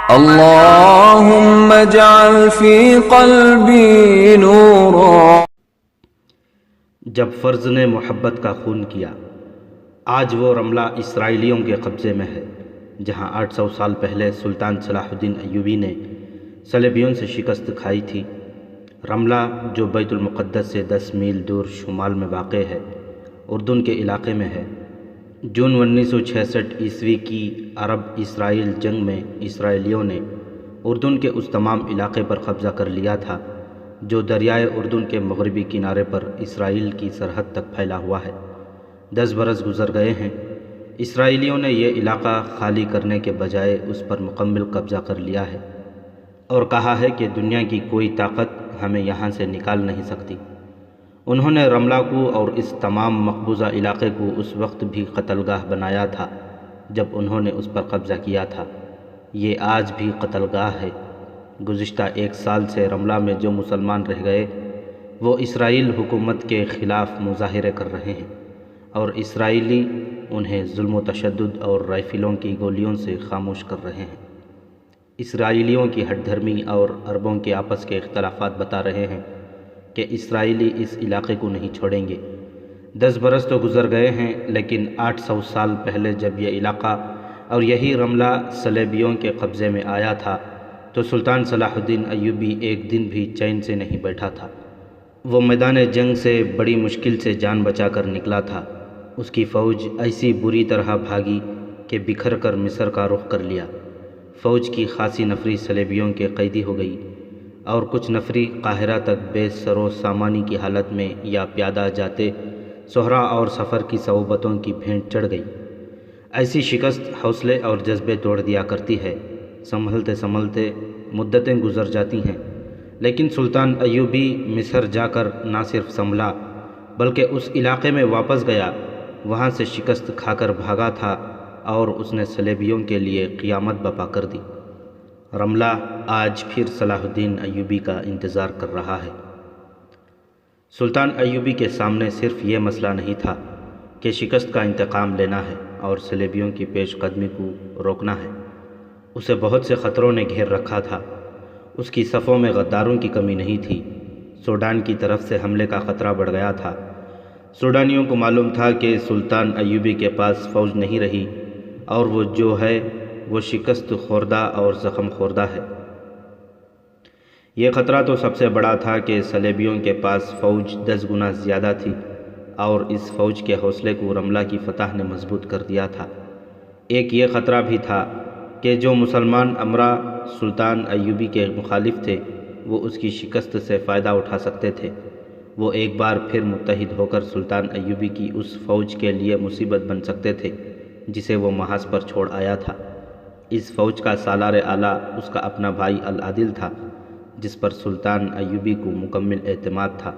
اللهم اجعل في قلبي نورا۔ جب فرز نے محبت کا خون کیا، آج وہ رملہ اسرائیلیوں کے قبضے میں ہے، جہاں 800 سال پہلے سلطان صلاح الدین ایوبی نے صلیبیوں سے شکست کھائی تھی۔ رملہ جو بیت المقدس سے 10 میل دور شمال میں واقع ہے، اردن کے علاقے میں ہے۔ جون 1966 عیسوی کی عرب اسرائیل جنگ میں اسرائیلیوں نے اردن کے اس تمام علاقے پر قبضہ کر لیا تھا جو دریائے اردن کے مغربی کنارے پر اسرائیل کی سرحد تک پھیلا ہوا ہے۔ 10 برس گزر گئے ہیں، اسرائیلیوں نے یہ علاقہ خالی کرنے کے بجائے اس پر مکمل قبضہ کر لیا ہے اور کہا ہے کہ دنیا کی کوئی طاقت ہمیں یہاں سے نکال نہیں سکتی۔ انہوں نے رملہ کو اور اس تمام مقبوضہ علاقے کو اس وقت بھی قتل گاہ بنایا تھا جب انہوں نے اس پر قبضہ کیا تھا۔ یہ آج بھی قتل گاہ ہے۔ گزشتہ 1 سال سے رملہ میں جو مسلمان رہ گئے وہ اسرائیل حکومت کے خلاف مظاہرے کر رہے ہیں اور اسرائیلی انہیں ظلم و تشدد اور رائفلوں کی گولیوں سے خاموش کر رہے ہیں۔ اسرائیلیوں کی ہٹ دھرمی اور عربوں کے آپس کے اختلافات بتا رہے ہیں کہ اسرائیلی اس علاقے کو نہیں چھوڑیں گے۔ 10 برس تو گزر گئے ہیں، لیکن 800 سال پہلے جب یہ علاقہ اور یہی رملہ صلیبیوں کے قبضے میں آیا تھا تو سلطان صلاح الدین ایوبی ایک دن بھی چین سے نہیں بیٹھا تھا۔ وہ میدان جنگ سے بڑی مشکل سے جان بچا کر نکلا تھا۔ اس کی فوج ایسی بری طرح بھاگی کہ بکھر کر مصر کا رخ کر لیا۔ فوج کی خاصی نفری صلیبیوں کے قیدی ہو گئی اور کچھ نفری قاہرہ تک بے سر و سامانی کی حالت میں یا پیادہ جاتے صحرا اور سفر کی صعوبتوں کی بھینٹ چڑھ گئی۔ ایسی شکست حوصلے اور جذبے توڑ دیا کرتی ہے۔ سنبھلتے سنبھلتے مدتیں گزر جاتی ہیں، لیکن سلطان ایوبی مصر جا کر نہ صرف سنبھلا بلکہ اس علاقے میں واپس گیا۔ وہاں سے شکست کھا کر بھاگا تھا اور اس نے صلیبیوں کے لیے قیامت برپا کر دی۔ رملہ آج پھر صلاح الدین ایوبی کا انتظار کر رہا ہے۔ سلطان ایوبی کے سامنے صرف یہ مسئلہ نہیں تھا کہ شکست کا انتقام لینا ہے اور صلیبیوں کی پیش قدمی کو روکنا ہے۔ اسے بہت سے خطروں نے گھیر رکھا تھا۔ اس کی صفوں میں غداروں کی کمی نہیں تھی۔ سوڈان کی طرف سے حملے کا خطرہ بڑھ گیا تھا۔ سوڈانیوں کو معلوم تھا کہ سلطان ایوبی کے پاس فوج نہیں رہی اور وہ جو ہے وہ شکست خوردہ اور زخم خوردہ ہے۔ یہ خطرہ تو سب سے بڑا تھا کہ صلیبیوں کے پاس فوج 10 گنا زیادہ تھی اور اس فوج کے حوصلے کو رملہ کی فتح نے مضبوط کر دیا تھا۔ ایک یہ خطرہ بھی تھا کہ جو مسلمان امرا سلطان ایوبی کے مخالف تھے وہ اس کی شکست سے فائدہ اٹھا سکتے تھے۔ وہ ایک بار پھر متحد ہو کر سلطان ایوبی کی اس فوج کے لیے مصیبت بن سکتے تھے جسے وہ محاذ پر چھوڑ آیا تھا۔ اس فوج کا سالار اعلیٰ اس کا اپنا بھائی العادل تھا جس پر سلطان ایوبی کو مکمل اعتماد تھا۔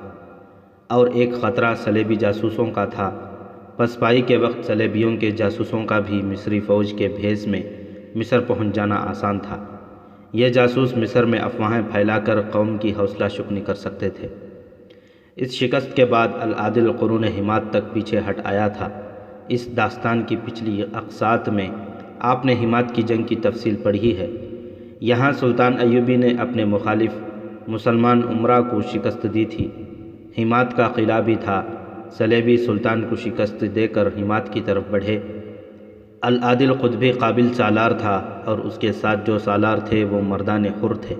اور ایک خطرہ صلیبی جاسوسوں کا تھا۔ پسپائی کے وقت صلیبیوں کے جاسوسوں کا بھی مصری فوج کے بھیس میں مصر پہنچ جانا آسان تھا۔ یہ جاسوس مصر میں افواہیں پھیلا کر قوم کی حوصلہ شکنی کر سکتے تھے۔ اس شکست کے بعد العادل قرون حماد تک پیچھے ہٹ آیا تھا۔ اس داستان کی پچھلی اقساط میں آپ نے حماد کی جنگ کی تفصیل پڑھی ہے۔ یہاں سلطان ایوبی نے اپنے مخالف مسلمان امراء کو شکست دی تھی۔ حماد کا قلعہ بھی تھا۔ صلیبی سلطان کو شکست دے کر حماد کی طرف بڑھے۔ العادل خود بھی قابل سالار تھا اور اس کے ساتھ جو سالار تھے وہ مردان حر تھے۔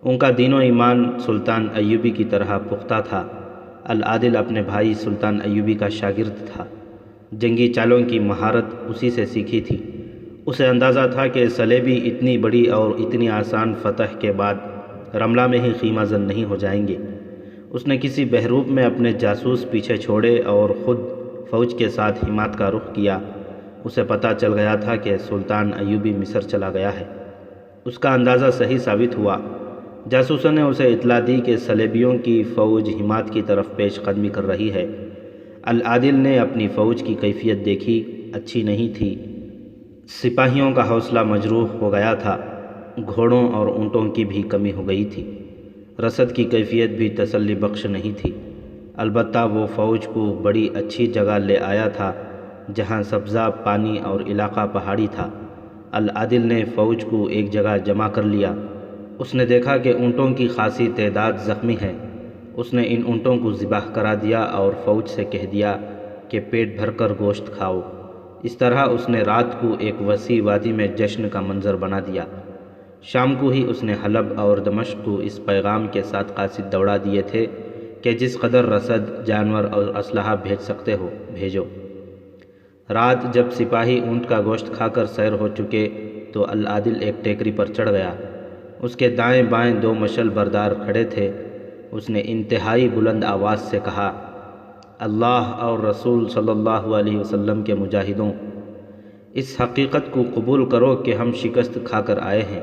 ان کا دین و ایمان سلطان ایوبی کی طرح پختہ تھا۔ العادل اپنے بھائی سلطان ایوبی کا شاگرد تھا۔ جنگی چالوں کی مہارت اسی سے سیکھی تھی۔ اسے اندازہ تھا کہ صلیبی اتنی بڑی اور اتنی آسان فتح کے بعد رملہ میں ہی خیمہ زن نہیں ہو جائیں گے۔ اس نے کسی بہروپ میں اپنے جاسوس پیچھے چھوڑے اور خود فوج کے ساتھ حماد کا رخ کیا۔ اسے پتہ چل گیا تھا کہ سلطان ایوبی مصر چلا گیا ہے۔ اس کا اندازہ صحیح ثابت ہوا۔ جاسوسوں نے اسے اطلاع دی کہ صلیبیوں کی فوج حماد کی طرف پیش قدمی کر رہی ہے۔ العادل نے اپنی فوج کی کیفیت دیکھی، اچھی نہیں تھی۔ سپاہیوں کا حوصلہ مجروح ہو گیا تھا۔ گھوڑوں اور اونٹوں کی بھی کمی ہو گئی تھی۔ رسد کی کیفیت بھی تسلی بخش نہیں تھی۔ البتہ وہ فوج کو بڑی اچھی جگہ لے آیا تھا جہاں سبزہ پانی اور علاقہ پہاڑی تھا۔ العادل نے فوج کو ایک جگہ جمع کر لیا۔ اس نے دیکھا کہ اونٹوں کی خاصی تعداد زخمی ہے۔ اس نے ان اونٹوں کو ذبح کرا دیا اور فوج سے کہہ دیا کہ پیٹ بھر کر گوشت کھاؤ۔ اس طرح اس نے رات کو ایک وسیع وادی میں جشن کا منظر بنا دیا۔ شام کو ہی اس نے حلب اور دمشق کو اس پیغام کے ساتھ قاصد دوڑا دیے تھے کہ جس قدر رسد، جانور اور اسلحہ بھیج سکتے ہو بھیجو۔ رات جب سپاہی اونٹ کا گوشت کھا کر سیر ہو چکے تو العادل ایک ٹیکری پر چڑھ گیا۔ اس کے دائیں بائیں 2 مشل بردار کھڑے تھے۔ اس نے انتہائی بلند آواز سے کہا، اللہ اور رسول صلی اللہ علیہ وسلم کے مجاہدوں، اس حقیقت کو قبول کرو کہ ہم شکست کھا کر آئے ہیں۔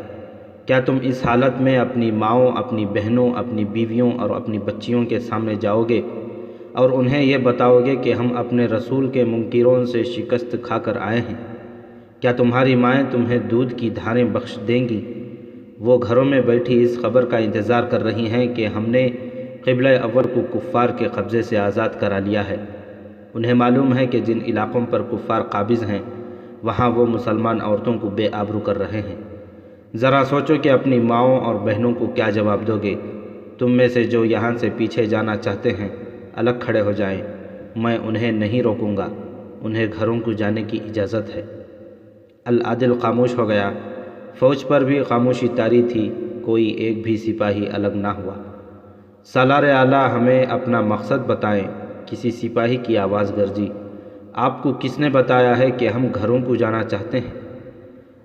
کیا تم اس حالت میں اپنی ماؤں، اپنی بہنوں، اپنی بیویوں اور اپنی بچیوں کے سامنے جاؤ گے اور انہیں یہ بتاؤ گے کہ ہم اپنے رسول کے منکروں سے شکست کھا کر آئے ہیں؟ کیا تمہاری مائیں تمہیں دودھ کی دھاریں بخش دیں گی؟ وہ گھروں میں بیٹھی اس خبر کا انتظار کر رہی ہیں کہ ہم نے قبلہ اول کو کفار کے قبضے سے آزاد کرا لیا ہے۔ انہیں معلوم ہے کہ جن علاقوں پر کفار قابض ہیں وہاں وہ مسلمان عورتوں کو بے آبرو کر رہے ہیں۔ ذرا سوچو کہ اپنی ماؤں اور بہنوں کو کیا جواب دو گے۔ تم میں سے جو یہاں سے پیچھے جانا چاہتے ہیں الگ کھڑے ہو جائیں، میں انہیں نہیں روکوں گا، انہیں گھروں کو جانے کی اجازت ہے۔ العادل خاموش ہو گیا۔ فوج پر بھی خاموشی طاری تھی، کوئی ایک بھی سپاہی الگ نہ ہوا۔ سالار اعلیٰ ہمیں اپنا مقصد بتائیں، کسی سپاہی کی آواز گرجی۔ آپ کو کس نے بتایا ہے کہ ہم گھروں کو جانا چاہتے ہیں؟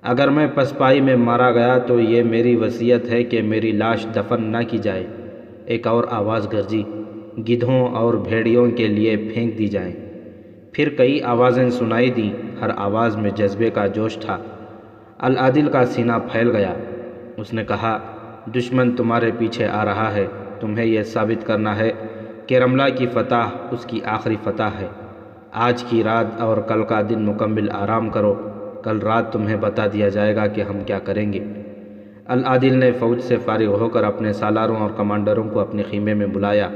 اگر میں پسپائی میں مارا گیا تو یہ میری وصیت ہے کہ میری لاش دفن نہ کی جائے۔ ایک اور آواز گرجی، گدھوں اور بھیڑیوں کے لیے پھینک دی جائیں۔ پھر کئی آوازیں سنائی دیں، ہر آواز میں جذبے کا جوش تھا۔ العادل کا سینہ پھیل گیا۔ اس نے کہا، دشمن تمہارے پیچھے آ رہا ہے، تمہیں یہ ثابت کرنا ہے کہ رملہ کی فتح اس کی آخری فتح ہے۔ آج کی رات اور کل کا دن مکمل آرام کرو، کل رات تمہیں بتا دیا جائے گا کہ ہم کیا کریں گے۔ العادل نے فوج سے فارغ ہو کر اپنے سالاروں اور کمانڈروں کو اپنے خیمے میں بلایا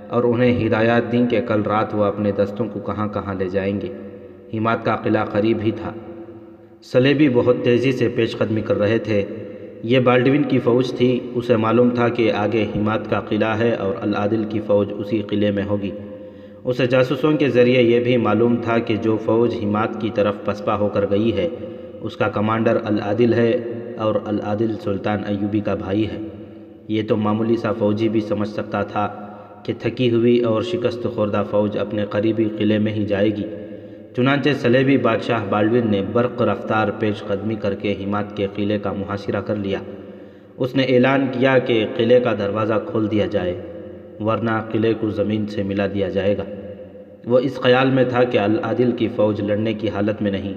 اور انہیں ہدایات دیں کہ کل رات وہ اپنے دستوں کو کہاں کہاں لے جائیں گے۔ ہمات کا قلعہ قریب ہی تھا۔ صلیبی بہت تیزی سے پیش قدمی کر رہے تھے۔ یہ بالڈوین کی فوج تھی، اسے معلوم تھا کہ آگے ہمات کا قلعہ ہے اور العادل کی فوج اسی قلعے میں ہوگی۔ اسے جاسوسوں کے ذریعے یہ بھی معلوم تھا کہ جو فوج ہمات کی طرف پسپا ہو کر گئی ہے اس کا کمانڈر العادل ہے اور العادل سلطان ایوبی کا بھائی ہے۔ یہ تو معمولی سا فوجی بھی سمجھ سکتا تھا کہ تھکی ہوئی اور شکست خوردہ فوج اپنے قریبی قلعے میں ہی جائے گی۔ چنانچہ صلیبی بادشاہ بالڈوین نے برق رفتار پیش قدمی کر کے ہمات کے قلعے کا محاصرہ کر لیا۔ اس نے اعلان کیا کہ قلعے کا دروازہ کھول دیا جائے ورنہ قلعے کو زمین سے ملا دیا جائے گا۔ وہ اس خیال میں تھا کہ العادل کی فوج لڑنے کی حالت میں نہیں۔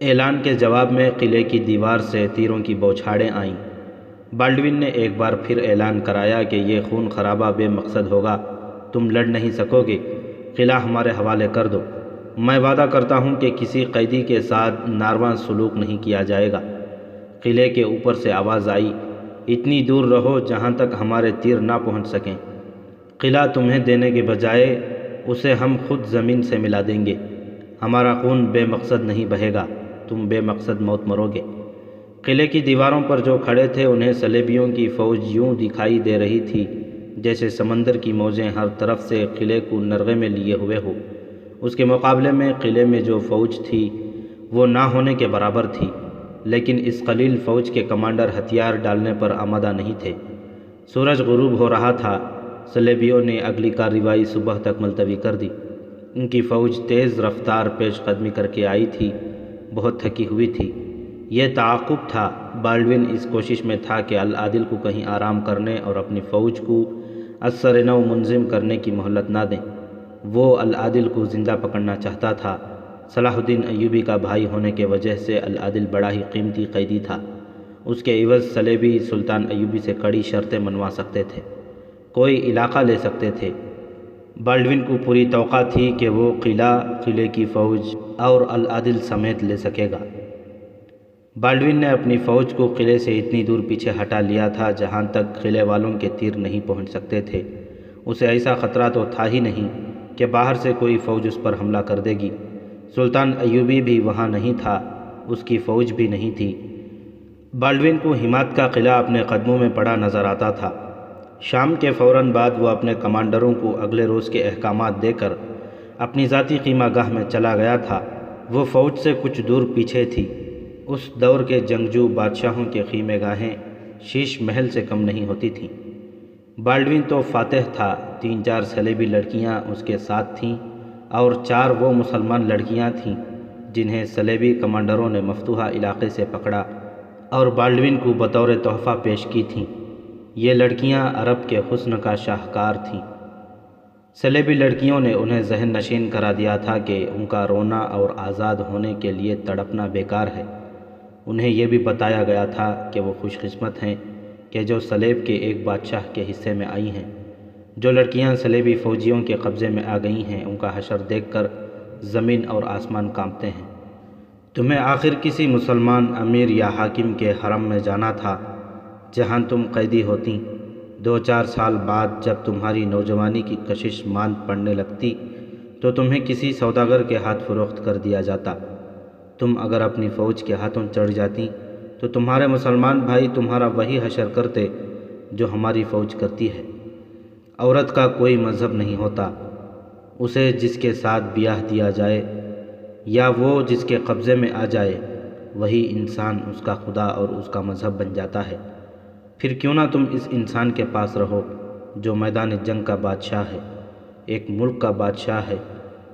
اعلان کے جواب میں قلعے کی دیوار سے تیروں کی بوچھاڑیں آئیں۔ بالڈوین نے ایک بار پھر اعلان کرایا کہ یہ خون خرابہ بے مقصد ہوگا، تم لڑ نہیں سکو گے، قلعہ ہمارے حوالے کر دو۔ میں وعدہ کرتا ہوں کہ کسی قیدی کے ساتھ ناروا سلوک نہیں کیا جائے گا۔ قلعے کے اوپر سے آواز آئی، اتنی دور رہو جہاں تک ہمارے تیر نہ پہنچ سکیں۔ قلعہ تمہیں دینے کے بجائے اسے ہم خود زمین سے ملا دیں گے۔ ہمارا خون بے مقصد نہیں بہے گا، تم بے مقصد موت مرو گے۔ قلعے کی دیواروں پر جو کھڑے تھے انہیں صلیبیوں کی فوج یوں دکھائی دے رہی تھی جیسے سمندر کی موجیں ہر طرف سے قلعے کو نرغے میں لیے ہوئے ہو۔ اس کے مقابلے میں قلعے میں جو فوج تھی وہ نہ ہونے کے برابر تھی، لیکن اس قلیل فوج کے کمانڈر ہتھیار ڈالنے پر آمادہ نہیں تھے۔ سورج غروب ہو رہا تھا۔ صلیبیوں نے اگلی کارروائی صبح تک ملتوی کر دی۔ ان کی فوج تیز رفتار پیش قدمی کر کے آئی تھی، بہت تھکی ہوئی تھی۔ یہ تعاقب تھا۔ بالڈوین اس کوشش میں تھا کہ العادل کو کہیں آرام کرنے اور اپنی فوج کو اثر نو منظم کرنے کی مہلت نہ دیں۔ وہ العادل کو زندہ پکڑنا چاہتا تھا۔ صلاح الدین ایوبی کا بھائی ہونے کی وجہ سے العادل بڑا ہی قیمتی قیدی تھا۔ اس کے عوض صلیبی سلطان ایوبی سے کڑی شرطیں منوا سکتے تھے، کوئی علاقہ لے سکتے تھے۔ بالڈوین کو پوری توقع تھی کہ وہ قلعے کی فوج اور العادل سمیت لے سکے گا۔ بالڈوین نے اپنی فوج کو قلعے سے اتنی دور پیچھے ہٹا لیا تھا جہاں تک قلعے والوں کے تیر نہیں پہنچ سکتے تھے۔ اسے ایسا خطرہ تو تھا ہی نہیں کہ باہر سے کوئی فوج اس پر حملہ کر دے گی۔ سلطان ایوبی بھی وہاں نہیں تھا۔ اس کی فوج بھی نہیں تھی۔ بالڈون کو حمایت کا قلعہ اپنے قدموں میں پڑا نظر آتا تھا۔ شام کے فوراً بعد وہ اپنے کمانڈروں کو اگلے روز کے احکامات دے کر اپنی ذاتی خیمہ گاہ میں چلا گیا تھا۔ وہ فوج سے کچھ دور پیچھے تھی۔ اس دور کے جنگجو بادشاہوں کے خیمہ گاہیں شیش محل سے کم نہیں ہوتی تھیں۔ بالڈون تو فاتح تھا۔ 3-4 صلیبی لڑکیاں اس کے ساتھ تھیں اور 4 وہ مسلمان لڑکیاں تھیں جنہیں صلیبی کمانڈروں نے مفتوحہ علاقے سے پکڑا اور بالڈون کو بطور تحفہ پیش کی تھیں۔ یہ لڑکیاں عرب کے حسن کا شاہکار تھیں۔ صلیبی لڑکیوں نے انہیں ذہن نشین کرا دیا تھا کہ ان کا رونا اور آزاد ہونے کے لیے تڑپنا بیکار ہے۔ انہیں یہ بھی بتایا گیا تھا کہ وہ خوش قسمت ہیں کہ جو صلیب کے ایک بادشاہ کے حصے میں آئی ہیں۔ جو لڑکیاں صلیبی فوجیوں کے قبضے میں آ گئی ہیں ان کا حشر دیکھ کر زمین اور آسمان کانپتے ہیں۔ تمہیں آخر کسی مسلمان امیر یا حاکم کے حرم میں جانا تھا جہاں تم قیدی ہوتیں۔ 2-4 سال بعد جب تمہاری نوجوانی کی کشش ماند پڑنے لگتی تو تمہیں کسی سوداگر کے ہاتھ فروخت کر دیا جاتا۔ تم اگر اپنی فوج کے ہاتھوں چڑھ جاتی تو تمہارے مسلمان بھائی تمہارا وہی حشر کرتے جو ہماری فوج کرتی ہے۔ عورت کا کوئی مذہب نہیں ہوتا۔ اسے جس کے ساتھ بیاہ دیا جائے یا وہ جس کے قبضے میں آ جائے وہی انسان اس کا خدا اور اس کا مذہب بن جاتا ہے۔ پھر کیوں نہ تم اس انسان کے پاس رہو جو میدان جنگ کا بادشاہ ہے، ایک ملک کا بادشاہ ہے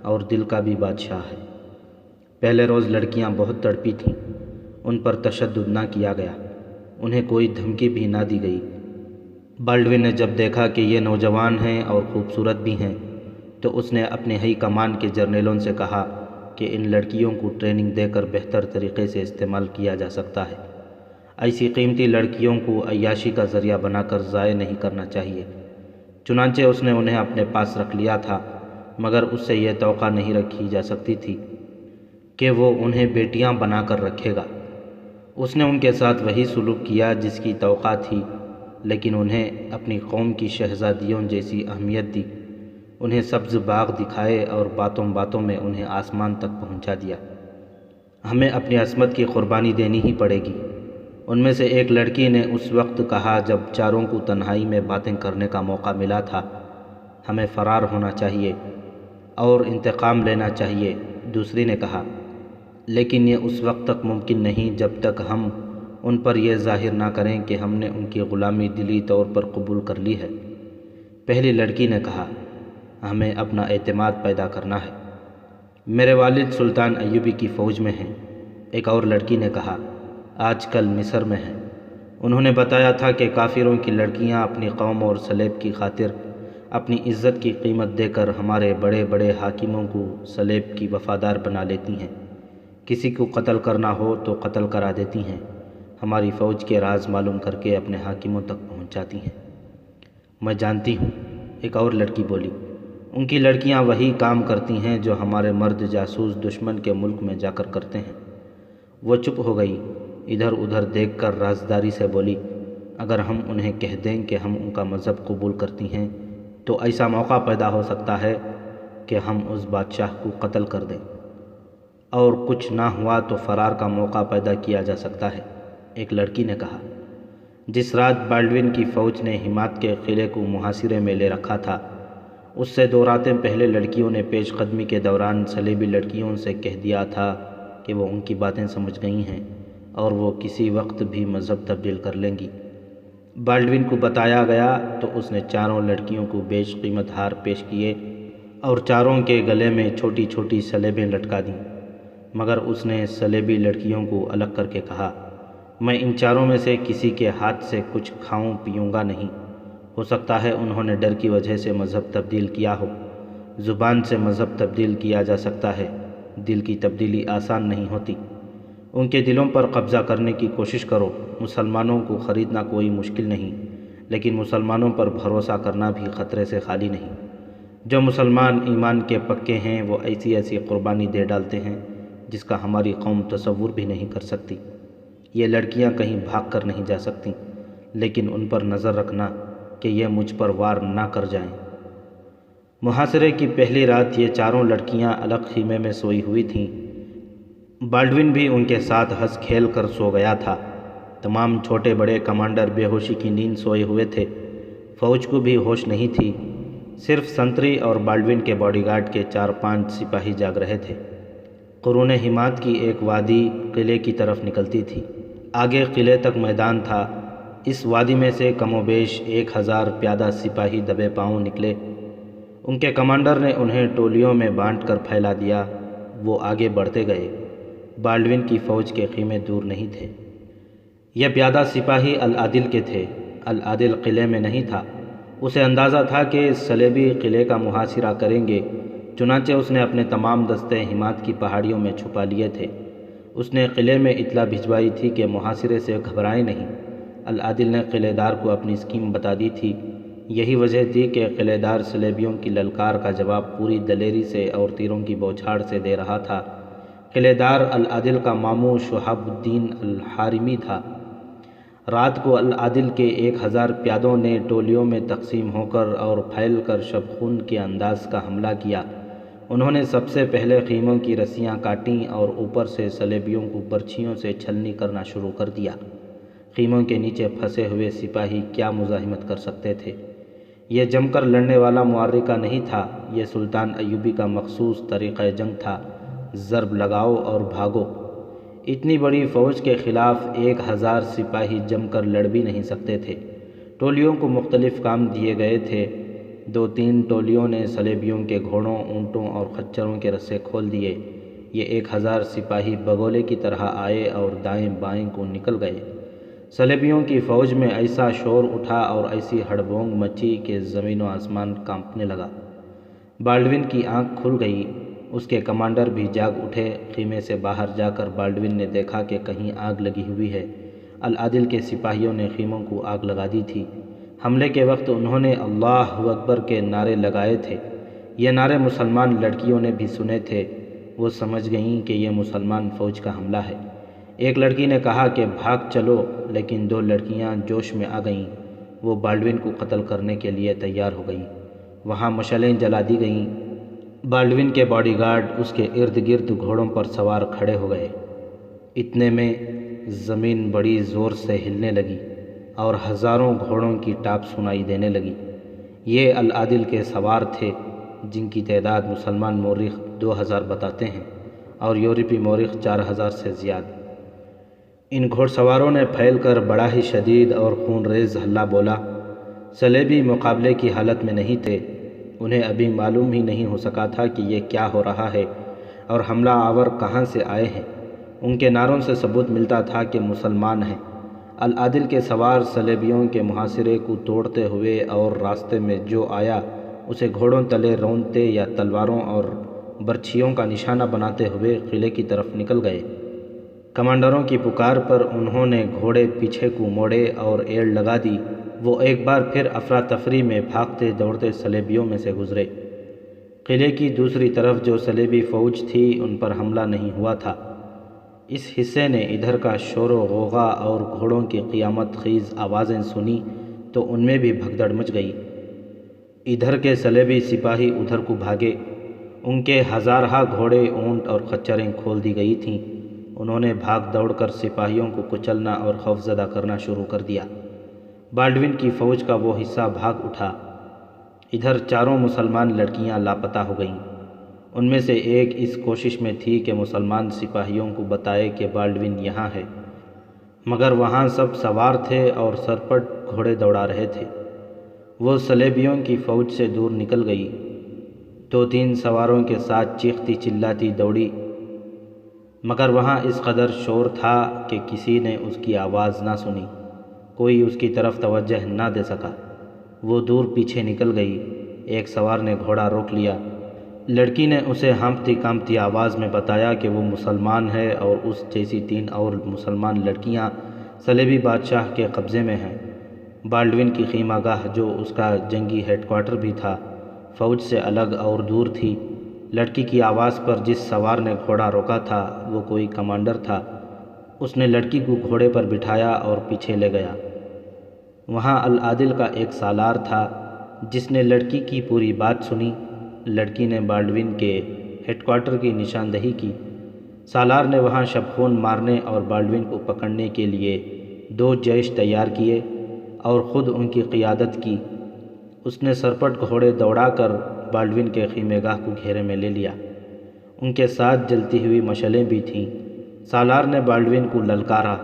اور دل کا بھی بادشاہ ہے۔ پہلے روز لڑکیاں بہت تڑپی تھیں۔ ان پر تشدد نہ کیا گیا، انہیں کوئی دھمکی بھی نہ دی گئی۔ بالڈون نے جب دیکھا کہ یہ نوجوان ہیں اور خوبصورت بھی ہیں تو اس نے اپنے ہائی کمان کے جرنیلوں سے کہا کہ ان لڑکیوں کو ٹریننگ دے کر بہتر طریقے سے استعمال کیا جا سکتا ہے۔ ایسی قیمتی لڑکیوں کو عیاشی کا ذریعہ بنا کر ضائع نہیں کرنا چاہیے۔ چنانچہ اس نے انہیں اپنے پاس رکھ لیا تھا، مگر اس سے یہ توقع نہیں رکھی جا سکتی تھی کہ وہ انہیں بیٹیاں بنا کر رکھے گا۔ اس نے ان کے ساتھ وہی سلوک کیا جس کی توقع تھی، لیکن انہیں اپنی قوم کی شہزادیوں جیسی اہمیت دی، انہیں سبز باغ دکھائے اور باتوں باتوں میں انہیں آسمان تک پہنچا دیا۔ ہمیں اپنی عصمت کی قربانی دینی ہی پڑے گی۔ ان میں سے ایک لڑکی نے اس وقت کہا جب چاروں کو تنہائی میں باتیں کرنے کا موقع ملا تھا، ہمیں فرار ہونا چاہیے اور انتقام لینا چاہیے۔ دوسری نے کہا لیکن یہ اس وقت تک ممکن نہیں جب تک ہم ان پر یہ ظاہر نہ کریں کہ ہم نے ان کی غلامی دلی طور پر قبول کر لی ہے۔ پہلی لڑکی نے کہا ہمیں اپنا اعتماد پیدا کرنا ہے، میرے والد سلطان ایوبی کی فوج میں ہیں۔ ایک اور لڑکی نے کہا آج کل مصر میں ہیں۔ انہوں نے بتایا تھا کہ کافروں کی لڑکیاں اپنی قوم اور صلیب کی خاطر اپنی عزت کی قیمت دے کر ہمارے بڑے بڑے حاکموں کو صلیب کی وفادار بنا لیتی ہیں، کسی کو قتل کرنا ہو تو قتل کرا دیتی ہیں، ہماری فوج کے راز معلوم کر کے اپنے حاکموں تک پہنچاتی ہیں۔ میں جانتی ہوں، ایک اور لڑکی بولی، ان کی لڑکیاں وہی کام کرتی ہیں جو ہمارے مرد جاسوس دشمن کے ملک میں جا کر کرتے ہیں۔ وہ چپ ہو گئی، ادھر ادھر دیکھ کر رازداری سے بولی اگر ہم انہیں کہہ دیں کہ ہم ان کا مذہب قبول کرتی ہیں تو ایسا موقع پیدا ہو سکتا ہے کہ ہم اس بادشاہ کو قتل کر دیں، اور کچھ نہ ہوا تو فرار کا موقع پیدا کیا جا سکتا ہے۔ ایک لڑکی نے کہا جس رات بالڈون کی فوج نے حمایت کے قلعے کو محاصرے میں لے رکھا تھا اس سے 2 راتیں پہلے لڑکیوں نے پیش قدمی کے دوران صلیبی لڑکیوں سے کہہ دیا تھا کہ وہ ان کی باتیں سمجھ گئی ہیں اور وہ کسی وقت بھی مذہب تبدیل کر لیں گی۔ بالڈون کو بتایا گیا تو اس نے 4 لڑکیوں کو بیش قیمت ہار پیش کیے اور 4 کے گلے میں چھوٹی چھوٹی صلیبیں لٹکا دیں، مگر اس نے صلیبی لڑکیوں کو الگ کر کے کہا میں ان 4 میں سے کسی کے ہاتھ سے کچھ کھاؤں پیوں گا نہیں۔ ہو سکتا ہے انہوں نے ڈر کی وجہ سے مذہب تبدیل کیا ہو۔ زبان سے مذہب تبدیل کیا جا سکتا ہے، دل کی تبدیلی آسان نہیں ہوتی۔ ان کے دلوں پر قبضہ کرنے کی کوشش کرو۔ مسلمانوں کو خریدنا کوئی مشکل نہیں، لیکن مسلمانوں پر بھروسہ کرنا بھی خطرے سے خالی نہیں۔ جو مسلمان ایمان کے پکے ہیں وہ ایسی ایسی قربانی دے ڈالتے ہیں جس کا ہماری قوم تصور بھی نہیں کر سکتی۔ یہ لڑکیاں کہیں بھاگ کر نہیں جا سکتی، لیکن ان پر نظر رکھنا کہ یہ مجھ پر وار نہ کر جائیں۔ محاصرے کی پہلی رات یہ 4 لڑکیاں الگ خیمے میں سوئی ہوئی تھیں۔ بالڈون بھی ان کے ساتھ ہنس کھیل کر سو گیا تھا۔ تمام چھوٹے بڑے کمانڈر بے ہوشی کی نیند سوئے ہوئے تھے۔ فوج کو بھی ہوش نہیں تھی، صرف سنتری اور بالڈون کے باڈی گارڈ کے 4-5 سپاہی جاگ رہے تھے۔ قرون حمات کی ایک وادی قلعے کی طرف نکلتی تھی، آگے قلعے تک میدان تھا۔ اس وادی میں سے کم و بیش 1000 پیادہ سپاہی دبے پاؤں نکلے۔ ان کے کمانڈر نے انہیں ٹولیوں میں بانٹ کر پھیلا دیا۔ وہ آگے بڑھتے گئے۔ بالڈون کی فوج کے خیمے دور نہیں تھے۔ یہ پیادہ سپاہی العادل کے تھے۔ العادل قلعے میں نہیں تھا۔ اسے اندازہ تھا کہ صلیبی قلعے کا محاصرہ کریں گے، چنانچہ اس نے اپنے تمام دستے حمات کی پہاڑیوں میں چھپا لیے تھے۔ اس نے قلعے میں اطلاع بھجوائی تھی کہ محاصرے سے گھبرائیں نہیں۔ العادل نے قلعے دار کو اپنی اسکیم بتا دی تھی۔ یہی وجہ تھی کہ قلعے دار صلیبیوں کی للکار کا جواب پوری دلیری سے اور تیروں کی بوچھاڑ سے دے رہا تھا۔ قلعے دار العادل کا ماموں شہاب الدین الحارمی تھا۔ رات کو العادل کے 1000 پیادوں نے ٹولیوں میں تقسیم ہو کر اور پھیل کر شبخون کے انداز کا حملہ کیا۔ انہوں نے سب سے پہلے خیموں کی رسیاں کاٹیں اور اوپر سے صلیبیوں کو برچھیوں سے چھلنی کرنا شروع کر دیا۔ خیموں کے نیچے پھنسے ہوئے سپاہی کیا مزاحمت کر سکتے تھے؟ یہ جم کر لڑنے والا معرکہ نہیں تھا، یہ سلطان ایوبی کا مخصوص طریقہ جنگ تھا، ضرب لگاؤ اور بھاگو۔ اتنی بڑی فوج کے خلاف 1000 سپاہی جم کر لڑ بھی نہیں سکتے تھے۔ ٹولیوں کو مختلف کام دیے گئے تھے۔ 2-3 ٹولیوں نے صلیبیوں کے گھوڑوں، اونٹوں اور خچروں کے رسے کھول دیے۔ یہ 1000 سپاہی بگولے کی طرح آئے اور دائیں بائیں کو نکل گئے۔ صلیبیوں کی فوج میں ایسا شور اٹھا اور ایسی ہڑبونگ مچی کہ زمین و آسمان کانپنے لگا۔ بالڈون کی آنکھ کھل گئی، اس کے کمانڈر بھی جاگ اٹھے۔ خیمے سے باہر جا کر بالڈون نے دیکھا کہ کہیں آگ لگی ہوئی ہے۔ العادل کے سپاہیوں نے خیموں کو آگ لگا دی تھی۔ حملے کے وقت انہوں نے اللہ اکبر کے نعرے لگائے تھے۔ یہ نعرے مسلمان لڑکیوں نے بھی سنے تھے۔ وہ سمجھ گئیں کہ یہ مسلمان فوج کا حملہ ہے۔ ایک لڑکی نے کہا کہ بھاگ چلو، لیکن 2 لڑکیاں جوش میں آ گئیں۔ وہ بالڈون کو قتل کرنے کے لیے تیار ہو گئیں۔ وہاں مشعلیں جلا دی گئیں۔ بالڈون کے باڈی گارڈ اس کے ارد گرد گھوڑوں پر سوار کھڑے ہو گئے۔ اتنے میں زمین بڑی زور سے ہلنے لگی اور ہزاروں گھوڑوں کی ٹاپ سنائی دینے لگی۔ یہ العادل کے سوار تھے، جن کی تعداد مسلمان مورخ 2000 بتاتے ہیں اور یورپی مورخ 4000 سے زیادہ۔ ان گھوڑ سواروں نے پھیل کر بڑا ہی شدید اور خون ریز ہلہ بولا۔ صلیبی مقابلے کی حالت میں نہیں تھے۔ انہیں ابھی معلوم ہی نہیں ہو سکا تھا کہ یہ کیا ہو رہا ہے اور حملہ آور کہاں سے آئے ہیں۔ ان کے نعروں سے ثبوت ملتا تھا کہ مسلمان ہیں۔ العادل کے سوار صلیبیوں کے محاصرے کو توڑتے ہوئے اور راستے میں جو آیا اسے گھوڑوں تلے رونتے یا تلواروں اور برچھیوں کا نشانہ بناتے ہوئے قلعے کی طرف نکل گئے۔ کمانڈروں کی پکار پر انہوں نے گھوڑے پیچھے کو موڑے اور ایڑ لگا دی۔ وہ ایک بار پھر افراتفری میں بھاگتے دوڑتے صلیبیوں میں سے گزرے۔ قلعے کی دوسری طرف جو صلیبی فوج تھی ان پر حملہ نہیں ہوا تھا۔ اس حصے نے ادھر کا شور و غوغا اور گھوڑوں کی قیامت خیز آوازیں سنی تو ان میں بھی بھگدڑ مچ گئی۔ ادھر کے صلیبی سپاہی ادھر کو بھاگے۔ ان کے ہزارہا گھوڑے، اونٹ اور خچریں کھول دی گئی تھیں۔ انہوں نے بھاگ دوڑ کر سپاہیوں کو کچلنا اور خوفزدہ کرنا شروع کر دیا۔ بالڈون کی فوج کا وہ حصہ بھاگ اٹھا۔ ادھر 4 مسلمان لڑکیاں لاپتہ ہو گئیں۔ ان میں سے ایک اس کوشش میں تھی کہ مسلمان سپاہیوں کو بتائے کہ بالڈون یہاں ہے، مگر وہاں سب سوار تھے اور سرپٹ گھوڑے دوڑا رہے تھے۔ وہ صلیبیوں کی فوج سے دور نکل گئی۔ 2-3 سواروں کے ساتھ چیختی چلاتی دوڑی، مگر وہاں اس قدر شور تھا کہ کسی نے اس کی آواز نہ سنی، کوئی اس کی طرف توجہ نہ دے سکا۔ وہ دور پیچھے نکل گئی۔ ایک سوار نے گھوڑا روک لیا۔ لڑکی نے اسے ہانپتی کانپتی آواز میں بتایا کہ وہ مسلمان ہے اور اس جیسی 3 اور مسلمان لڑکیاں صلیبی بادشاہ کے قبضے میں ہیں۔ بالڈون کی خیمہ گاہ، جو اس کا جنگی ہیڈ کوارٹر بھی تھا، فوج سے الگ اور دور تھی۔ لڑکی کی آواز پر جس سوار نے گھوڑا روکا تھا وہ کوئی کمانڈر تھا۔ اس نے لڑکی کو گھوڑے پر بٹھایا اور پیچھے لے گیا۔ وہاں العادل کا ایک سالار تھا جس نے لڑکی کی پوری بات سنی۔ لڑکی نے بالڈون کے ہیڈ کوارٹر کی نشاندہی کی۔ سالار نے وہاں شبخون مارنے اور بالڈون کو پکڑنے کے لیے 2 جیش تیار کیے اور خود ان کی قیادت کی۔ اس نے سرپٹ گھوڑے دوڑا کر بالڈون کے خیمہ گاہ کو گھیرے میں لے لیا۔ ان کے ساتھ جلتی ہوئی مشعلیں بھی تھیں۔ سالار نے بالڈون کو للکارا،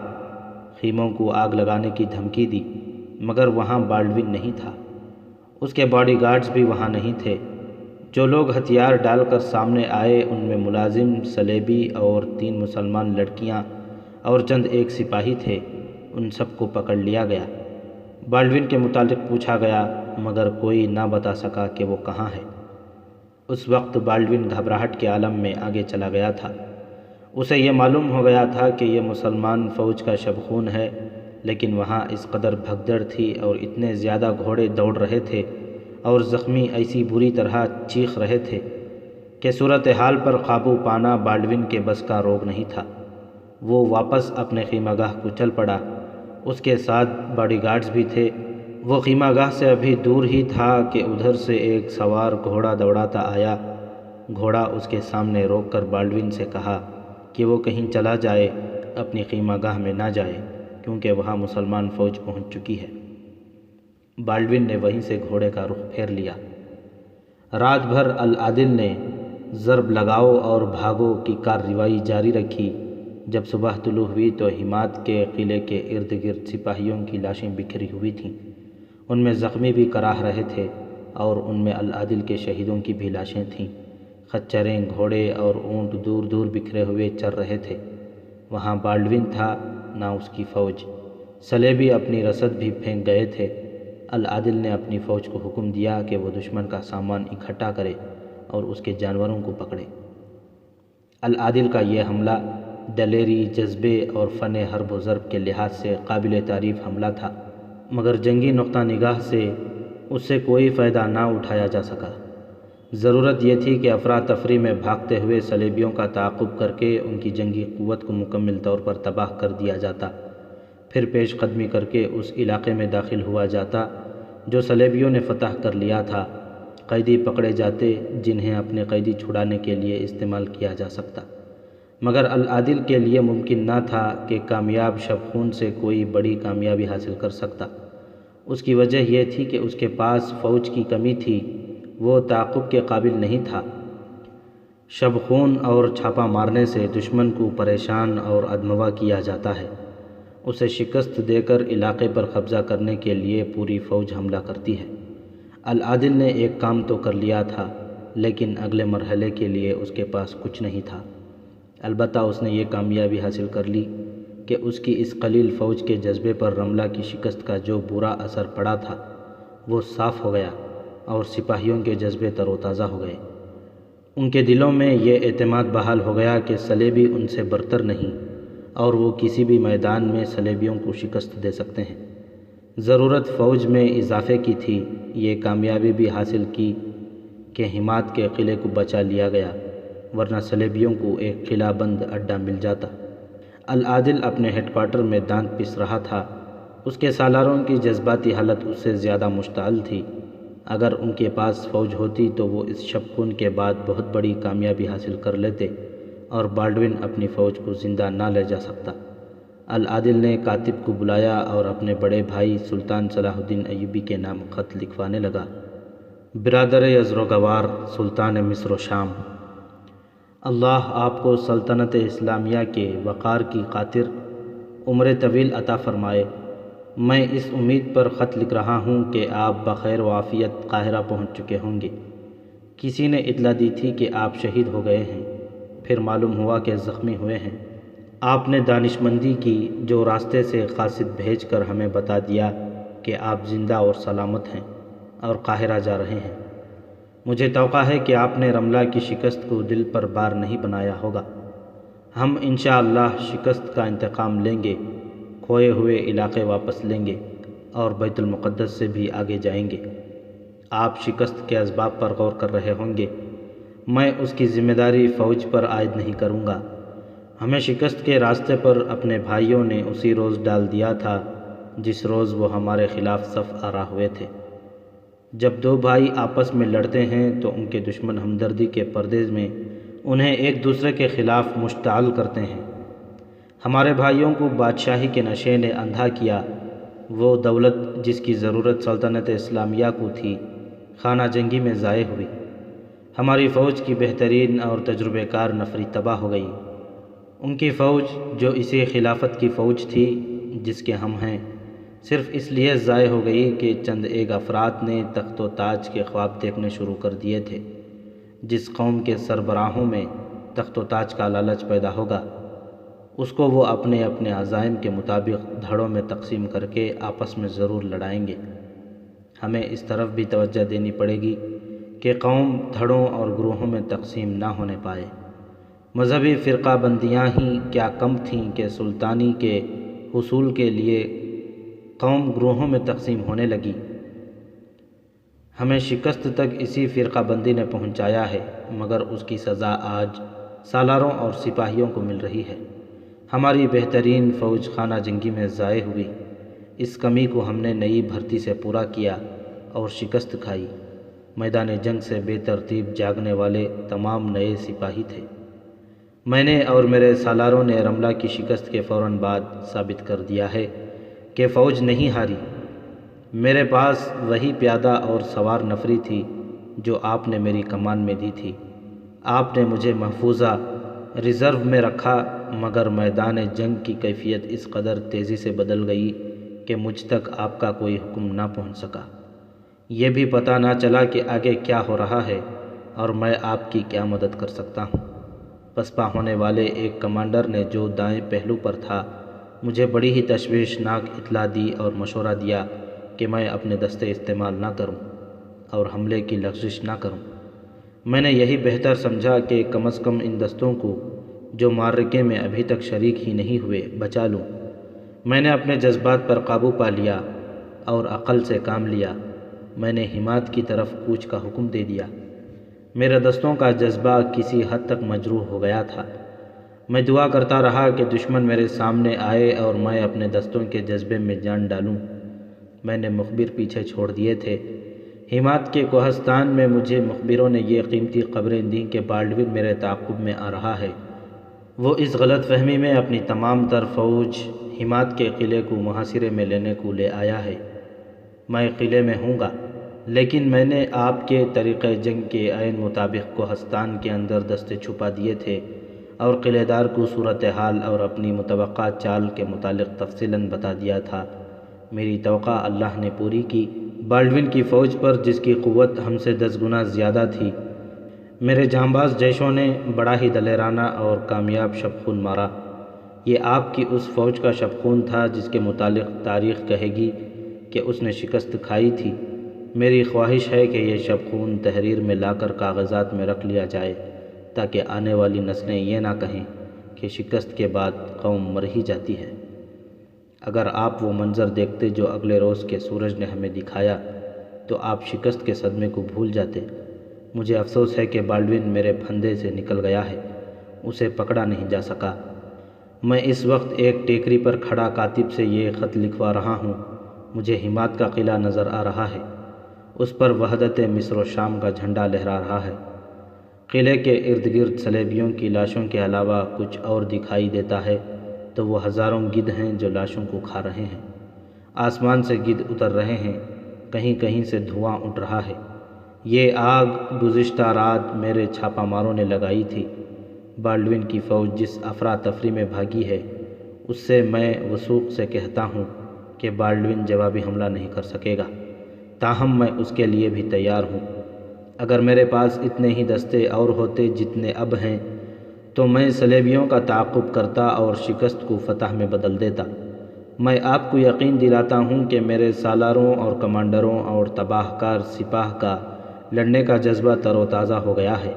خیموں کو آگ لگانے کی دھمکی دی، مگر وہاں بالڈون نہیں تھا۔ اس کے باڈی گارڈز بھی وہاں نہیں تھے۔ جو لوگ ہتھیار ڈال کر سامنے آئے ان میں ملازم، سلیبی اور 3 مسلمان لڑکیاں اور چند ایک سپاہی تھے۔ ان سب کو پکڑ لیا گیا۔ بالڈون کے متعلق پوچھا گیا مگر کوئی نہ بتا سکا کہ وہ کہاں ہے۔ اس وقت بالڈون گھبراہٹ کے عالم میں آگے چلا گیا تھا۔ اسے یہ معلوم ہو گیا تھا کہ یہ مسلمان فوج کا شبخون ہے، لیکن وہاں اس قدر بھگدڑ تھی اور اتنے زیادہ گھوڑے دوڑ رہے تھے اور زخمی ایسی بری طرح چیخ رہے تھے کہ صورتحال پر قابو پانا بالڈون کے بس کا روگ نہیں تھا۔ وہ واپس اپنے خیمہ گاہ کو چل پڑا۔ اس کے ساتھ باڈی گارڈز بھی تھے۔ وہ خیمہ گاہ سے ابھی دور ہی تھا کہ ادھر سے ایک سوار گھوڑا دوڑاتا آیا۔ گھوڑا اس کے سامنے روک کر بالڈون سے کہا کہ وہ کہیں چلا جائے، اپنی خیمہ گاہ میں نہ جائے، کیونکہ وہاں مسلمان فوج پہنچ چکی ہے۔ بالڈون نے وہیں سے گھوڑے کا رخ پھیر لیا۔ رات بھر العادل نے ضرب لگاؤ اور بھاگو کی کارروائی جاری رکھی۔ جب صبح طلوع ہوئی تو حماد کے قلعے کے ارد گرد سپاہیوں کی لاشیں بکھری ہوئی تھیں۔ ان میں زخمی بھی کراہ رہے تھے اور ان میں العادل کے شہیدوں کی بھی لاشیں تھیں۔ خچریں، گھوڑے اور اونٹ دور دور بکھرے ہوئے چر رہے تھے۔ وہاں بالڈون تھا نہ اس کی فوج۔ سلیبی اپنی رسد بھی پھینک گئے تھے۔ العادل نے اپنی فوج کو حکم دیا کہ وہ دشمن کا سامان اکٹھا کرے اور اس کے جانوروں کو پکڑے۔ العادل کا یہ حملہ دلیری، جذبے اور فن حرب و ضرب کے لحاظ سے قابل تعریف حملہ تھا، مگر جنگی نقطہ نگاہ سے اس سے کوئی فائدہ نہ اٹھایا جا سکا۔ ضرورت یہ تھی کہ افراتفری میں بھاگتے ہوئے سلیبیوں کا تعاقب کر کے ان کی جنگی قوت کو مکمل طور پر تباہ کر دیا جاتا، پھر پیش قدمی کر کے اس علاقے میں داخل ہوا جاتا جو سلیبیوں نے فتح کر لیا تھا۔ قیدی پکڑے جاتے جنہیں اپنے قیدی چھڑانے کے لیے استعمال کیا جا سکتا، مگر العادل کے لیے ممکن نہ تھا کہ کامیاب شبخون سے کوئی بڑی کامیابی حاصل کر سکتا۔ اس کی وجہ یہ تھی کہ اس کے پاس فوج کی کمی تھی، وہ تعاقب کے قابل نہیں تھا۔ شبخون اور چھاپا مارنے سے دشمن کو پریشان اور ادموا کیا جاتا ہے۔ اسے شکست دے کر علاقے پر قبضہ کرنے کے لیے پوری فوج حملہ کرتی ہے۔ العادل نے ایک کام تو کر لیا تھا، لیکن اگلے مرحلے کے لیے اس کے پاس کچھ نہیں تھا۔ البتہ اس نے یہ کامیابی حاصل کر لی کہ اس کی اس قلیل فوج کے جذبے پر رملہ کی شکست کا جو برا اثر پڑا تھا وہ صاف ہو گیا اور سپاہیوں کے جذبے تر و تازہ ہو گئے۔ ان کے دلوں میں یہ اعتماد بحال ہو گیا کہ سلیبی ان سے برتر نہیں اور وہ کسی بھی میدان میں سلیبیوں کو شکست دے سکتے ہیں۔ ضرورت فوج میں اضافے کی تھی۔ یہ کامیابی بھی حاصل کی کہ حماد کے قلعے کو بچا لیا گیا، ورنہ سلیبیوں کو ایک قلعہ بند اڈہ مل جاتا۔ العادل اپنے ہیڈ کوارٹر میں دانت پس رہا تھا۔ اس کے سالاروں کی جذباتی حالت اس سے زیادہ مشتعل تھی۔ اگر ان کے پاس فوج ہوتی تو وہ اس شبخون کے بعد بہت بڑی کامیابی حاصل کر لیتے اور بالڈون اپنی فوج کو زندہ نہ لے جا سکتا۔ العادل نے کاتب کو بلایا اور اپنے بڑے بھائی سلطان صلاح الدین ایوبی کے نام خط لکھوانے لگا۔ برادر ازروگوار سلطان مصر و شام، اللہ آپ کو سلطنت اسلامیہ کے وقار کی خاطر عمر طویل عطا فرمائے۔ میں اس امید پر خط لکھ رہا ہوں کہ آپ بخیر و عافیت قاہرہ پہنچ چکے ہوں گے۔ کسی نے اطلاع دی تھی کہ آپ شہید ہو گئے ہیں، پھر معلوم ہوا کہ زخمی ہوئے ہیں۔ آپ نے دانشمندی کی جو راستے سے قاصد بھیج کر ہمیں بتا دیا کہ آپ زندہ اور سلامت ہیں اور قاہرہ جا رہے ہیں۔ مجھے توقع ہے کہ آپ نے رملہ کی شکست کو دل پر بار نہیں بنایا ہوگا۔ ہم انشاءاللہ شکست کا انتقام لیں گے، کھوئے ہوئے علاقے واپس لیں گے اور بیت المقدس سے بھی آگے جائیں گے۔ آپ شکست کے اسباب پر غور کر رہے ہوں گے۔ میں اس کی ذمہ داری فوج پر عائد نہیں کروں گا۔ ہمیں شکست کے راستے پر اپنے بھائیوں نے اسی روز ڈال دیا تھا جس روز وہ ہمارے خلاف صف آرا ہوئے تھے۔ جب دو بھائی آپس میں لڑتے ہیں تو ان کے دشمن ہمدردی کے پردے میں انہیں ایک دوسرے کے خلاف مشتعل کرتے ہیں۔ ہمارے بھائیوں کو بادشاہی کے نشے نے اندھا کیا۔ وہ دولت جس کی ضرورت سلطنت اسلامیہ کو تھی خانہ جنگی میں ضائع ہوئی۔ ہماری فوج کی بہترین اور تجربہ کار نفری تباہ ہو گئی۔ ان کی فوج جو اسی خلافت کی فوج تھی جس کے ہم ہیں، صرف اس لیے ضائع ہو گئی کہ چند ایک افراد نے تخت و تاج کے خواب دیکھنے شروع کر دیے تھے۔ جس قوم کے سربراہوں میں تخت و تاج کا لالچ پیدا ہوگا، اس کو وہ اپنے اپنے عزائم کے مطابق دھڑوں میں تقسیم کر کے آپس میں ضرور لڑائیں گے۔ ہمیں اس طرف بھی توجہ دینی پڑے گی کہ قوم دھڑوں اور گروہوں میں تقسیم نہ ہونے پائے۔ مذہبی فرقہ بندیاں ہی کیا کم تھیں کہ سلطانی کے حصول کے لیے قوم گروہوں میں تقسیم ہونے لگی۔ ہمیں شکست تک اسی فرقہ بندی نے پہنچایا ہے، مگر اس کی سزا آج سالاروں اور سپاہیوں کو مل رہی ہے۔ ہماری بہترین فوج خانہ جنگی میں ضائع ہوئی۔ اس کمی کو ہم نے نئی بھرتی سے پورا کیا اور شکست کھائی۔ میدان جنگ سے بے ترتیب جاگنے والے تمام نئے سپاہی تھے۔ میں نے اور میرے سالاروں نے رملہ کی شکست کے فوراً بعد ثابت کر دیا ہے کہ فوج نہیں ہاری۔ میرے پاس وہی پیادہ اور سوار نفری تھی جو آپ نے میری کمان میں دی تھی۔ آپ نے مجھے محفوظہ ریزرو میں رکھا، مگر میدان جنگ کی کیفیت اس قدر تیزی سے بدل گئی کہ مجھ تک آپ کا کوئی حکم نہ پہنچ سکا۔ یہ بھی پتہ نہ چلا کہ آگے کیا ہو رہا ہے اور میں آپ کی کیا مدد کر سکتا ہوں۔ پسپا ہونے والے ایک کمانڈر نے جو دائیں پہلو پر تھا، مجھے بڑی ہی تشویشناک اطلاع دی اور مشورہ دیا کہ میں اپنے دستے استعمال نہ کروں اور حملے کی لغزش نہ کروں۔ میں نے یہی بہتر سمجھا کہ کم از کم ان دستوں کو جو معرکے میں ابھی تک شریک ہی نہیں ہوئے بچا لوں۔ میں نے اپنے جذبات پر قابو پا لیا اور عقل سے کام لیا۔ میں نے حمایت کی طرف کوچ کا حکم دے دیا۔ میرے دستوں کا جذبہ کسی حد تک مجروح ہو گیا تھا۔ میں دعا کرتا رہا کہ دشمن میرے سامنے آئے اور میں اپنے دستوں کے جذبے میں جان ڈالوں۔ میں نے مخبر پیچھے چھوڑ دیے تھے۔ حمایت کے کوہستان میں مجھے مخبروں نے یہ قیمتی خبریں دیں کہ بالڈون میرے تعاقب میں آ رہا ہے۔ وہ اس غلط فہمی میں اپنی تمام تر فوج حمایت کے قلعے کو محاصرے میں لینے کو لے آیا ہے۔ میں قلعے میں ہوں گا، لیکن میں نے آپ کے طریقۂ جنگ کے عین مطابق کوہستان کے اندر دستے چھپا دیے تھے اور قلعے دار کو صورتحال اور اپنی متوقع چال کے متعلق تفصیلاً بتا دیا تھا۔ میری توقع اللہ نے پوری کی۔ بالڈون کی فوج پر جس کی قوت ہم سے 10 گنا زیادہ تھی، میرے جانباز جیشوں نے بڑا ہی دلیرانہ اور کامیاب شبخون مارا۔ یہ آپ کی اس فوج کا شبخون تھا جس کے متعلق تاریخ کہے گی کہ اس نے شکست کھائی تھی۔ میری خواہش ہے کہ یہ شبخون تحریر میں لا کر کاغذات میں رکھ لیا جائے تاکہ آنے والی نسلیں یہ نہ کہیں کہ شکست کے بعد قوم مر ہی جاتی ہے۔ اگر آپ وہ منظر دیکھتے جو اگلے روز کے سورج نے ہمیں دکھایا تو آپ شکست کے صدمے کو بھول جاتے۔ مجھے افسوس ہے کہ بالڈون میرے پھندے سے نکل گیا ہے، اسے پکڑا نہیں جا سکا۔ میں اس وقت ایک ٹیکری پر کھڑا کاتب سے یہ خط لکھوا رہا ہوں۔ مجھے حمایت کا قلعہ نظر آ رہا ہے، اس پر وحدت مصر و شام کا جھنڈا لہرا رہا ہے۔ قلعے کے ارد گرد صلیبیوں کی لاشوں کے علاوہ کچھ اور دکھائی دیتا ہے تو وہ ہزاروں گدھ ہیں جو لاشوں کو کھا رہے ہیں۔ آسمان سے گدھ اتر رہے ہیں، کہیں کہیں سے دھواں اٹھ رہا ہے۔ یہ آگ گزشتہ رات میرے چھاپہ ماروں نے لگائی تھی۔ بالڈون کی فوج جس افراتفری میں بھاگی ہے، اس سے میں وثوق سے کہتا ہوں کہ بالڈون جوابی حملہ نہیں کر سکے گا، تاہم میں اس کے لیے بھی تیار ہوں۔ اگر میرے پاس اتنے ہی دستے اور ہوتے جتنے اب ہیں تو میں صلیبیوں کا تعاقب کرتا اور شکست کو فتح میں بدل دیتا۔ میں آپ کو یقین دلاتا ہوں کہ میرے سالاروں اور کمانڈروں اور تباہ کار سپاہ کا لڑنے کا جذبہ تر و تازہ ہو گیا ہے۔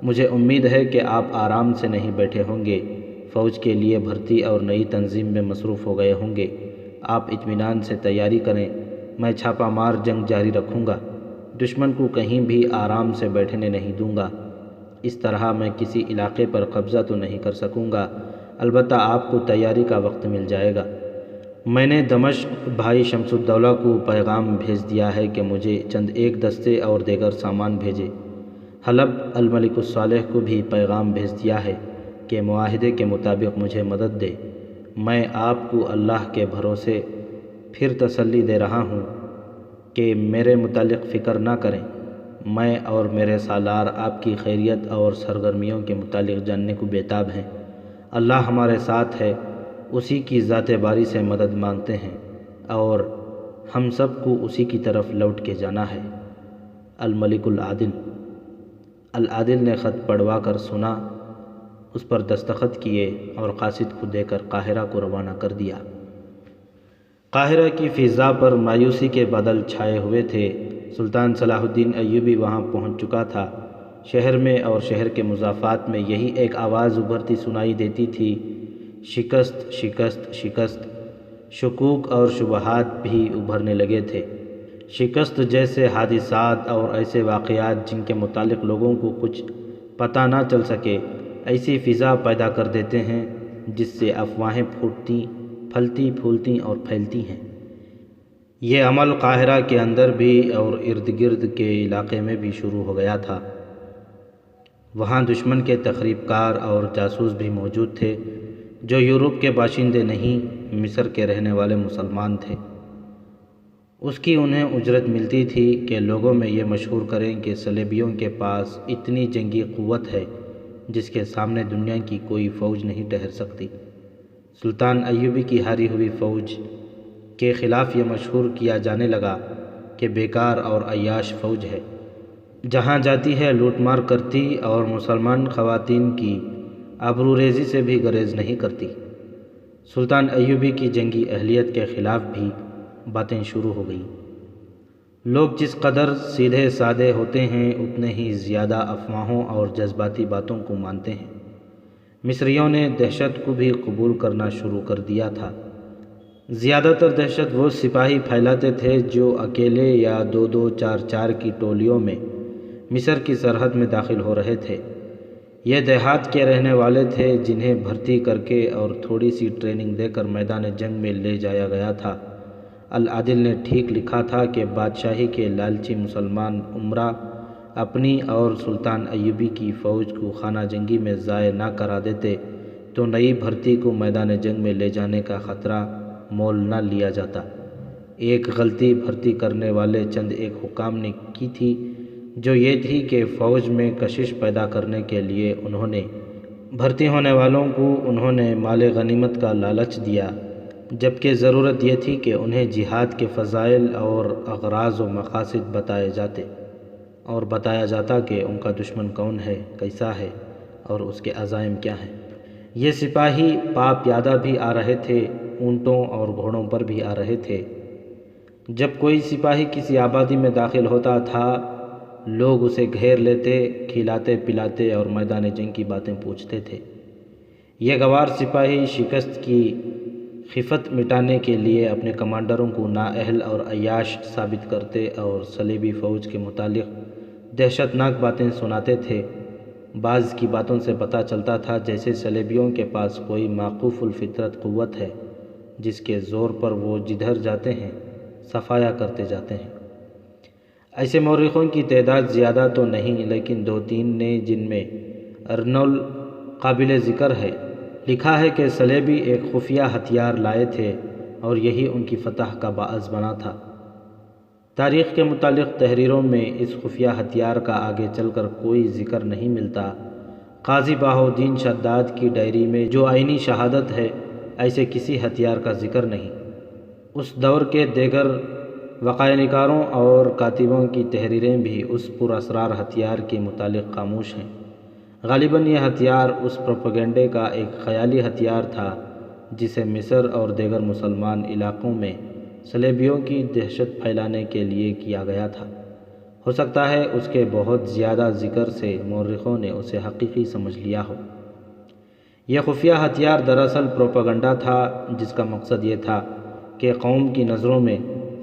مجھے امید ہے کہ آپ آرام سے نہیں بیٹھے ہوں گے، فوج کے لیے بھرتی اور نئی تنظیم میں مصروف ہو گئے ہوں گے۔ آپ اطمینان سے تیاری کریں، میں چھاپہ مار جنگ جاری رکھوں گا، دشمن کو کہیں بھی آرام سے بیٹھنے نہیں دوں گا۔ اس طرح میں کسی علاقے پر قبضہ تو نہیں کر سکوں گا، البتہ آپ کو تیاری کا وقت مل جائے گا۔ میں نے دمشق بھائی شمس الدولہ کو پیغام بھیج دیا ہے کہ مجھے چند ایک دستے اور دیگر سامان بھیجے۔ حلب الملک الصالح کو بھی پیغام بھیج دیا ہے کہ معاہدے کے مطابق مجھے مدد دے۔ میں آپ کو اللہ کے بھروسے پھر تسلی دے رہا ہوں کہ میرے متعلق فکر نہ کریں، میں اور میرے سالار آپ کی خیریت اور سرگرمیوں کے متعلق جاننے کو بیتاب ہیں۔ اللہ ہمارے ساتھ ہے، اسی کی ذات باری سے مدد مانگتے ہیں اور ہم سب کو اسی کی طرف لوٹ کے جانا ہے۔ الملک العادل۔ العادل نے خط پڑھوا کر سنا، اس پر دستخط کیے اور قاصد کو دے کر قاہرہ کو روانہ کر دیا۔ قاہرہ کی فضا پر مایوسی کے بادل چھائے ہوئے تھے۔ سلطان صلاح الدین ایوبی وہاں پہنچ چکا تھا۔ شہر میں اور شہر کے مضافات میں یہی ایک آواز ابھرتی سنائی دیتی تھی، شکست شکست شکست۔ شکوک اور شبہات بھی ابھرنے لگے تھے۔ شکست جیسے حادثات اور ایسے واقعات جن کے متعلق لوگوں کو کچھ پتہ نہ چل سکے، ایسی فضا پیدا کر دیتے ہیں جس سے افواہیں پھلتی پھولتی اور پھیلتی ہیں۔ یہ عمل قاہرہ کے اندر بھی اور ارد گرد کے علاقے میں بھی شروع ہو گیا تھا۔ وہاں دشمن کے تخریب کار اور جاسوس بھی موجود تھے جو یورپ کے باشندے نہیں، مصر کے رہنے والے مسلمان تھے۔ اس کی انہیں اجرت ملتی تھی کہ لوگوں میں یہ مشہور کریں کہ صلیبیوں کے پاس اتنی جنگی قوت ہے جس کے سامنے دنیا کی کوئی فوج نہیں ٹھہر سکتی۔ سلطان ایوبی کی ہاری ہوئی فوج کے خلاف یہ مشہور کیا جانے لگا کہ بیکار اور عیاش فوج ہے، جہاں جاتی ہے لوٹ مار کرتی اور مسلمان خواتین کی آبروریزی سے بھی گریز نہیں کرتی۔ سلطان ایوبی کی جنگی اہلیت کے خلاف بھی باتیں شروع ہو گئیں۔ لوگ جس قدر سیدھے سادے ہوتے ہیں اتنے ہی زیادہ افواہوں اور جذباتی باتوں کو مانتے ہیں۔ مصریوں نے دہشت کو بھی قبول کرنا شروع کر دیا تھا۔ زیادہ تر دہشت وہ سپاہی پھیلاتے تھے جو اکیلے یا دو دو چار چار کی ٹولیوں میں مصر کی سرحد میں داخل ہو رہے تھے۔ یہ دیہات کے رہنے والے تھے جنہیں بھرتی کر کے اور تھوڑی سی ٹریننگ دے کر میدان جنگ میں لے جایا گیا تھا۔ العادل نے ٹھیک لکھا تھا کہ بادشاہی کے لالچی مسلمان امراء اپنی اور سلطان ایوبی کی فوج کو خانہ جنگی میں ضائع نہ کرا دیتے تو نئی بھرتی کو میدان جنگ میں لے جانے کا خطرہ مول نہ لیا جاتا۔ ایک غلطی بھرتی کرنے والے چند ایک حکام نے کی تھی، جو یہ تھی کہ فوج میں کشش پیدا کرنے کے لیے انہوں نے بھرتی ہونے والوں کو مال غنیمت کا لالچ دیا، جبکہ ضرورت یہ تھی کہ انہیں جہاد کے فضائل اور اغراض و مقاصد بتائے جاتے اور بتایا جاتا کہ ان کا دشمن کون ہے، کیسا ہے اور اس کے عزائم کیا ہیں۔ یہ سپاہی پا پیادہ بھی آ رہے تھے، اونٹوں اور گھوڑوں پر بھی آ رہے تھے۔ جب کوئی سپاہی کسی آبادی میں داخل ہوتا تھا، لوگ اسے گھیر لیتے، کھلاتے پلاتے اور میدان جنگ کی باتیں پوچھتے تھے۔ یہ گوار سپاہی شکست کی خفت مٹانے کے لیے اپنے کمانڈروں کو نااہل اور عیاش ثابت کرتے اور صلیبی فوج کے متعلق دہشت ناک باتیں سناتے تھے۔ بعض کی باتوں سے پتہ چلتا تھا جیسے صلیبیوں کے پاس کوئی معقوف الفطرت قوت ہے جس کے زور پر وہ جدھر جاتے ہیں صفایا کرتے جاتے ہیں۔ ایسے مورخوں کی تعداد زیادہ تو نہیں، لیکن دو تین نے، جن میں ارنول قابل ذکر ہے، لکھا ہے کہ صلیبی ایک خفیہ ہتھیار لائے تھے اور یہی ان کی فتح کا باعث بنا تھا۔ تاریخ کے متعلق تحریروں میں اس خفیہ ہتھیار کا آگے چل کر کوئی ذکر نہیں ملتا۔ قاضی بہاؤالدین شداد کی ڈائری میں جو عینی شہادت ہے، ایسے کسی ہتھیار کا ذکر نہیں۔ اس دور کے دیگر وقائع نگاروں اور کاتبوں کی تحریریں بھی اس پراسرار ہتھیار کے متعلق خاموش ہیں۔ غالباً یہ ہتھیار اس پروپیگنڈے کا ایک خیالی ہتھیار تھا جسے مصر اور دیگر مسلمان علاقوں میں صلیبیوں کی دہشت پھیلانے کے لیے کیا گیا تھا۔ ہو سکتا ہے اس کے بہت زیادہ ذکر سے مورخوں نے اسے حقیقی سمجھ لیا ہو۔ یہ خفیہ ہتھیار دراصل پروپیگنڈا تھا جس کا مقصد یہ تھا کہ قوم کی نظروں میں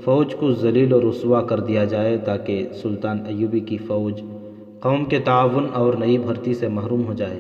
فوج کو ذلیل و رسوا کر دیا جائے تاکہ سلطان ایوبی کی فوج قوم کے تعاون اور نئی بھرتی سے محروم ہو جائے۔